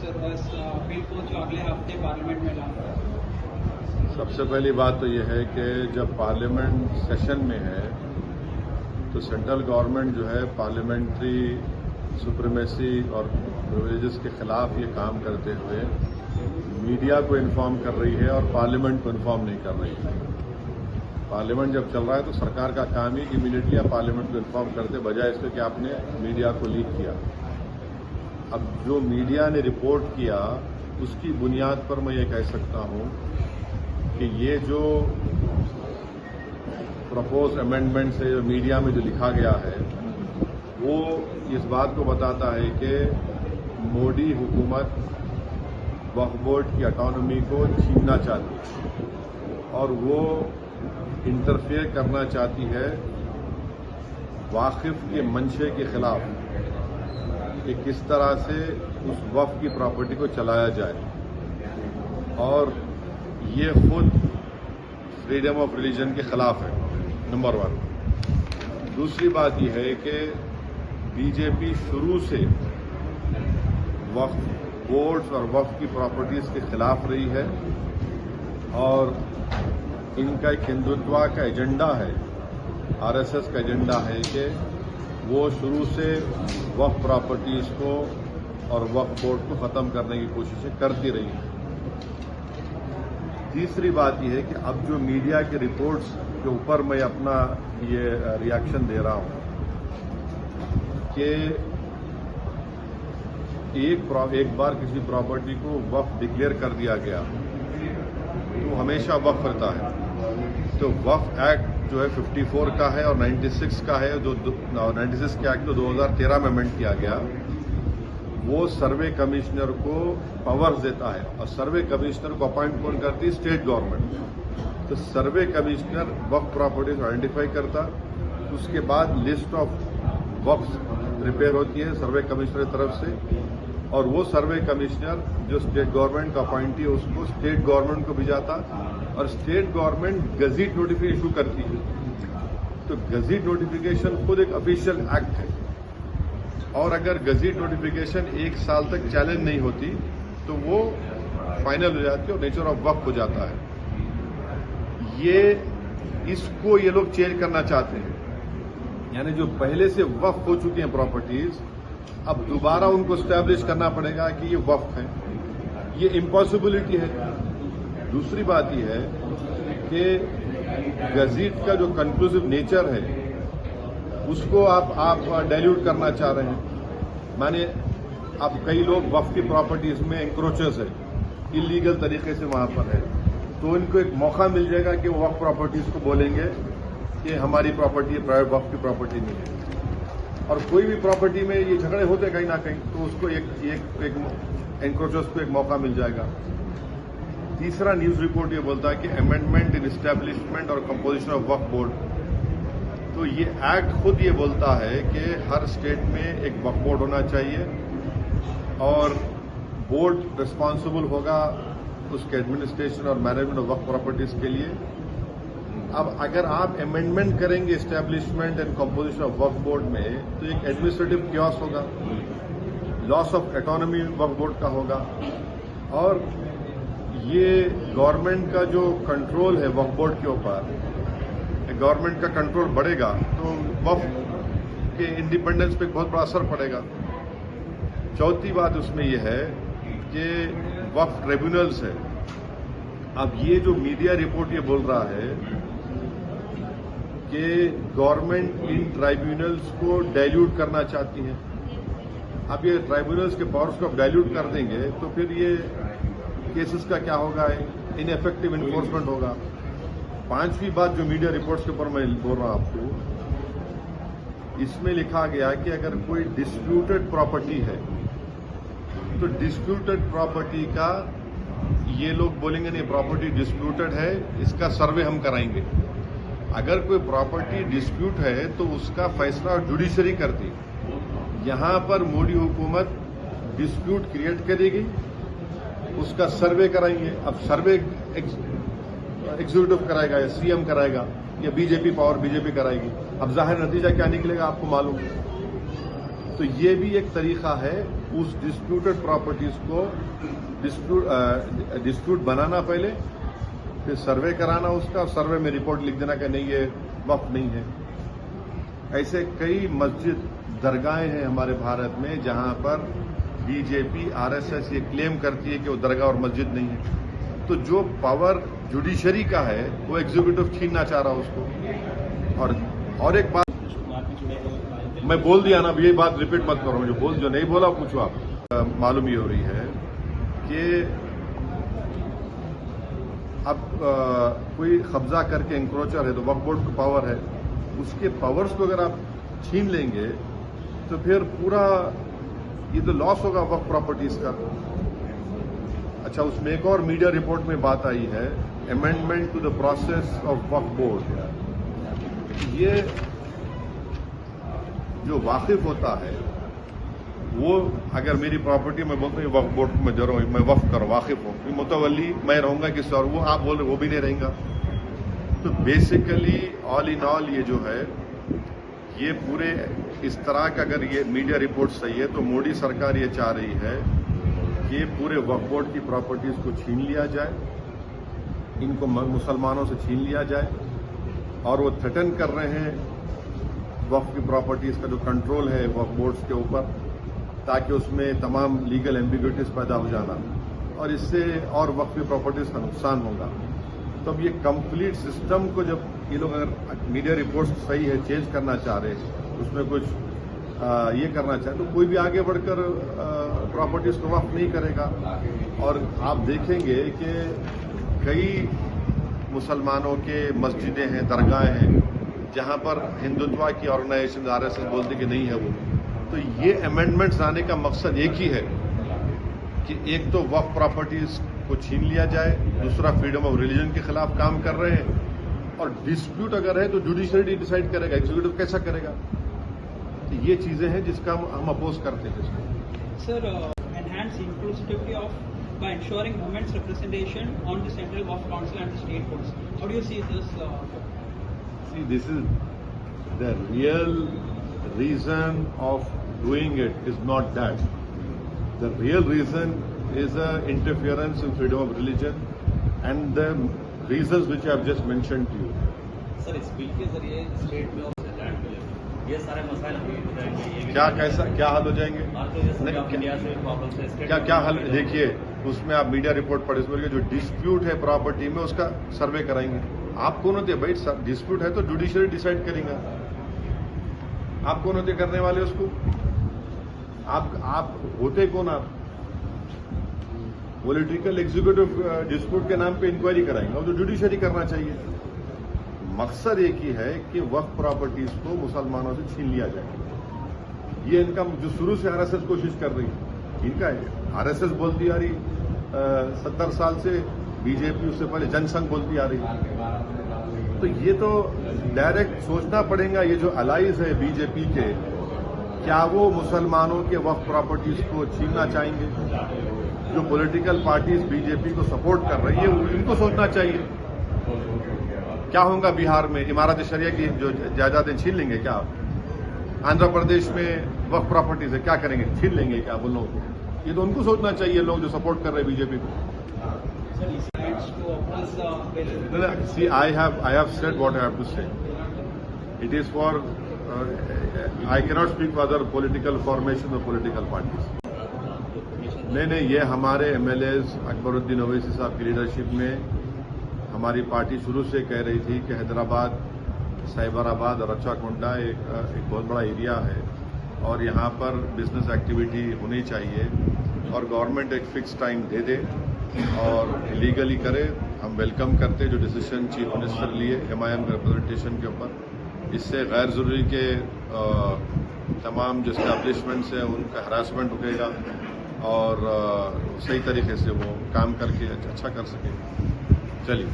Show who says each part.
Speaker 1: इस बिल को जो अगले हफ्ते पार्लियामेंट में लाना है?
Speaker 2: सबसे पहली बात तो यह है कि जब पार्लियामेंट सेशन में है तो सेंट्रल गवर्नमेंट जो है पार्लियामेंट्री सुप्रीमेसी और प्रिविलेजेस के खिलाफ ये काम करते हुए मीडिया को इन्फॉर्म कर रही है और पार्लियामेंट को इन्फॉर्म नहीं कर रही है। पार्लियामेंट जब चल रहा है तो सरकार का काम ही इमीडिएटली आप पार्लियामेंट को इन्फॉर्म करते बजाय इसके कि आपने मीडिया को लीक किया। अब जो मीडिया ने रिपोर्ट किया उसकी बुनियाद पर मैं ये कह सकता हूं कि ये जो प्रपोज अमेंडमेंट से जो मीडिया में जो लिखा गया है वो इस बात को बताता है कि मोदी हुकूमत वक्फ बोर्ड की ऑटोनॉमी को छीनना चाहती है और वो इंटरफेयर करना चाहती है वाकिफ के मंशे के खिलाफ कि किस तरह से उस वक्फ की प्रॉपर्टी को चलाया जाए और ये खुद फ्रीडम ऑफ रिलीजन के खिलाफ है, नंबर 1। दूसरी बात यह है कि बीजेपी शुरू से वक्फ बोर्ड्स और वक्फ की प्रॉपर्टीज के खिलाफ रही है और इनका एक हिंदुत्व का एजेंडा है, आरएसएस का एजेंडा है कि वो शुरू से वक्फ प्रॉपर्टीज को और वक्फ बोर्ड को खत्म करने की कोशिशें करती रही है। तीसरी बात यह है कि अब जो मीडिया के रिपोर्ट्स के ऊपर मैं अपना ये रिएक्शन दे रहा हूं कि एक बार किसी प्रॉपर्टी को वक्फ डिक्लेयर कर दिया गया तो हमेशा वक्फ रहता है। तो वक्फ एक्ट जो है 54 का है और 96 का है, जो 96 के एक्ट तो 2013 में अमेंड किया गया, वो सर्वे कमिश्नर को पावर्स देता है और सर्वे कमिश्नर को अपॉइंट कौन करती है? State government. तो सर्वे कमिश्नर वक्फ प्रॉपर्टीज आइडेंटिफाई करता, उसके बाद लिस्ट ऑफ वक्फ प्रिपेयर होती है सर्वे कमिश्नर की तरफ से और वो सर्वे कमिश्नर जो स्टेट गवर्नमेंट का अपॉइंटी है उसको स्टेट गवर्नमेंट को भेजाता और state government gazette notification issue करती है। तो गजीट नोटिफिकेशन खुद एक ऑफिशियल एक्ट है और अगर गजीट नोटिफिकेशन 1 साल तक चैलेंज नहीं होती तो वो फाइनल हो जाती है और नेचर ऑफ वक्फ हो जाता है। इसको ये लोग चेंज करना चाहते हैं, यानी जो पहले से वक्फ हो चुकी हैं प्रॉपर्टीज अब दोबारा उनको स्टैब्लिश करना पड़ेगा कि ये वक्फ है। ये इम्पॉसिबिलिटी है। दूसरी बात यह है कि गजीट का जो कंक्लूसिव नेचर है उसको आप डाइल्यूट करना चाह रहे हैं। माने अब कई लोग वक्फ की प्रॉपर्टीज में एंक्रोचर्स है, इलीगल तरीके से वहां पर है, तो इनको एक मौका मिल जाएगा कि वो वक्फ प्रॉपर्टीज को बोलेंगे कि हमारी प्रॉपर्टी है, प्राइवेट वक्फ की प्रॉपर्टी नहीं है। और कोई भी प्रॉपर्टी में ये झगड़े होते कहीं ना कहीं, तो उसको एक एंक्रोचर्स को एक मौका मिल जाएगा। तीसरा न्यूज रिपोर्ट ये बोलता है कि अमेंडमेंट इन एस्टैब्लिशमेंट और कंपोजिशन ऑफ वक्फ बोर्ड, तो ये एक्ट खुद ये बोलता है कि हर स्टेट में एक वक्फ बोर्ड होना चाहिए और बोर्ड रिस्पॉन्सिबल होगा उसके एडमिनिस्ट्रेशन और मैनेजमेंट ऑफ वक्फ प्रॉपर्टीज के लिए। अब अगर आप अमेंडमेंट करेंगे establishment and composition of waqf board में तो एक एडमिनिस्ट्रेटिव क्योस होगा, loss of autonomy Waqf board का होगा और ये गवर्नमेंट का जो कंट्रोल है वक्फ बोर्ड के ऊपर, गवर्नमेंट का कंट्रोल बढ़ेगा तो वक्फ के इंडिपेंडेंस पे बहुत बड़ा असर पड़ेगा। चौथी बात उसमें यह है कि वक्फ ट्रिब्यूनल्स है। अब ये जो मीडिया रिपोर्ट ये बोल रहा है कि गवर्नमेंट इन ट्राइब्यूनल्स को डाइल्यूट करना चाहती है। अब ये ट्राइब्यूनल्स के पावर्स को अब डाइल्यूट कर देंगे तो फिर ये केसेस का क्या होगा? इनएफेक्टिव इन्फोर्समेंट होगा। पांचवी बात जो मीडिया रिपोर्ट्स के ऊपर मैं बोल रहा हूं आपको, इसमें लिखा गया कि अगर कोई डिस्प्यूटेड प्रॉपर्टी है तो डिस्प्यूटेड प्रॉपर्टी का ये लोग बोलेंगे नहीं प्रॉपर्टी डिस्प्यूटेड है, इसका सर्वे हम कराएंगे। अगर कोई प्रॉपर्टी डिस्प्यूट है तो उसका फैसला जुडिशरी करती है। यहां पर मोदी हुकूमत डिस्प्यूट क्रिएट करेगी, उसका सर्वे कराएंगे। अब सर्वे एग्जीक्यूटिव कराएगा या सीएम कराएगा या बीजेपी पावर बीजेपी कराएगी। अब जाहिर नतीजा क्या निकलेगा आपको मालूम। तो ये भी एक तरीका है उस डिस्प्यूटेड प्रॉपर्टीज को डिस्प्यूट बनाना पहले, फिर सर्वे कराना उसका, सर्वे में रिपोर्ट लिख देना कि नहीं ये वक्फ नहीं है। ऐसे कई मस्जिद दरगाहें हैं हमारे भारत में जहां पर बीजेपी आरएसएस ये क्लेम करती है कि वो दरगाह और मस्जिद नहीं है। तो जो पावर जुडिशरी का है वो एग्जीक्यूटिव छीनना चाह रहा उसको। और एक बात मैं बोल दिया ना, अब ये बात रिपीट मत करो, जो नहीं बोला पूछो आप। मालूम ये हो रही है कि अब कोई कब्जा करके इंक्रोचर है तो वक्फ बोर्ड को पावर है, उसके पावर्स को अगर आप छीन लेंगे तो फिर पूरा ये तो लॉस होगा वक्फ प्रॉपर्टीज का। अच्छा, उसमें एक और मीडिया रिपोर्ट में बात आई है, amendment to the process of waqf board. ये जो वाकिफ होता है वो अगर मेरी प्रॉपर्टी में बोलता हूँ वक्फ बोर्ड में दे रहा हूँ, मैं वक्फ कर वाकिफ हूँ, मुतवल्ली मैं रहूंगा किसी और, वो आप बोल रहे वो भी नहीं रहेगा। तो बेसिकली ऑल इन ऑल ये जो है ये पूरे इस तरह का, अगर ये मीडिया रिपोर्ट सही है तो मोदी सरकार ये चाह रही है कि ये पूरे वक्फ बोर्ड की प्रॉपर्टीज को छीन लिया जाए, इनको मुसलमानों से छीन लिया जाए, और वो थ्रेटन कर रहे हैं वक्फ की प्रॉपर्टीज का जो कंट्रोल है वक्फ बोर्ड्स के ऊपर, ताकि उसमें तमाम लीगल एम्बिग्यूटीज पैदा हो जाना, और इससे और वक्फ की प्रॉपर्टीज का नुकसान होगा। तो अब ये कंप्लीट सिस्टम को जब ये लोग अगर मीडिया रिपोर्ट्स सही है चेंज करना चाह रहे हैं, उसमें कुछ ये करना चाहे, तो कोई भी आगे बढ़कर प्रॉपर्टीज को वक्फ नहीं करेगा। और आप देखेंगे कि कई मुसलमानों के मस्जिदें हैं, दरगाहें हैं, जहां पर हिंदुत्व की ऑर्गेनाइजेशन आरएसएस बोलती कि नहीं है वो। तो ये अमेंडमेंट्स लाने का मकसद एक ही है कि एक तो वक्फ प्रॉपर्टीज को छीन लिया जाए, दूसरा फ्रीडम ऑफ रिलीजन के खिलाफ काम कर रहे हैं, और डिस्प्यूट अगर है तो जुडिशरी डिसाइड करेगा, एग्जीक्यूटिव कैसा करेगा। तो ये चीजें हैं जिसका हम अपोज करते हैं।
Speaker 1: Sir, enhance inclusivity of by ensuring women's representation on the Central Waqf Council and the state boards. How do you see this?
Speaker 2: See, this is the real reason of doing it is not that. The real reason is interference in freedom of religion and the reasons which I have just mentioned to you.
Speaker 3: Sir, इस bill के जरिए state में और land में ये सारे मसाइल हल हो जाएंगे।
Speaker 2: क्या हल हो जाएंगे? क्या हल? देखिए, उसमें आप मीडिया रिपोर्ट पढ़े, उसमें जो डिस्प्यूट है प्रॉपर्टी में उसका सर्वे कराएंगे। आप कौन होते हैं भाई? डिस्प्यूट है तो जुडिशरी डिसाइड करेंगे। आप कौन होते करने वाले उसको? आप होते कौन? आप पॉलिटिकल एग्जीक्यूटिव डिस्प्यूट के नाम पे इंक्वायरी कराएंगे, और जो जुडिशरी करना चाहिए। मकसद एक ही है कि वक्फ प्रॉपर्टीज को मुसलमानों से छीन लिया जाए। ये इनका जो शुरू से आरएसएस कोशिश कर रही है, इनका है। आरएसएस बोलती आ रही 70 साल से, बीजेपी उससे पहले जनसंघ बोलती आ रही। तो ये तो डायरेक्ट सोचना पड़ेगा, ये जो अलाइज है बीजेपी के, क्या वो मुसलमानों के वक्फ प्रॉपर्टीज को छीनना चाहेंगे? जो पॉलिटिकल पार्टीज बीजेपी को सपोर्ट कर रही है इनको सोचना चाहिए। क्या होगा बिहार में? इमारत शरिया की जो जायदादें छीन लेंगे क्या? आंध्र प्रदेश में वक्फ प्रॉपर्टीज है, क्या करेंगे? छीन लेंगे क्या वो लोग? ये तो उनको सोचना चाहिए, लोग जो सपोर्ट कर रहे हैं बीजेपी को। See, I have said what I have to say. It is for I cannot speak for other political formations or political parties. नहीं, ये हमारे MLAs अकबरुद्दीन ओवैसी साहब की लीडरशिप में हमारी पार्टी शुरू से कह रही थी कि हैदराबाद, साइबराबाद और रच्चाकोंडा एक बहुत बड़ा एरिया है, और यहाँ पर बिजनेस एक्टिविटी होनी चाहिए, और गवर्नमेंट एक फिक्स टाइम दे दे और लीगली करे। हम वेलकम करते जो डिसीजन चीफ मिनिस्टर लिए MIM के रिप्रेजेंटेशन के ऊपर। इससे गैर जरूरी के तमाम जो एस्टैब्लिशमेंट्स हैं उनका हरासमेंट रुकेगा, और सही तरीके से वो काम करके अच्छा कर सके। चलिए।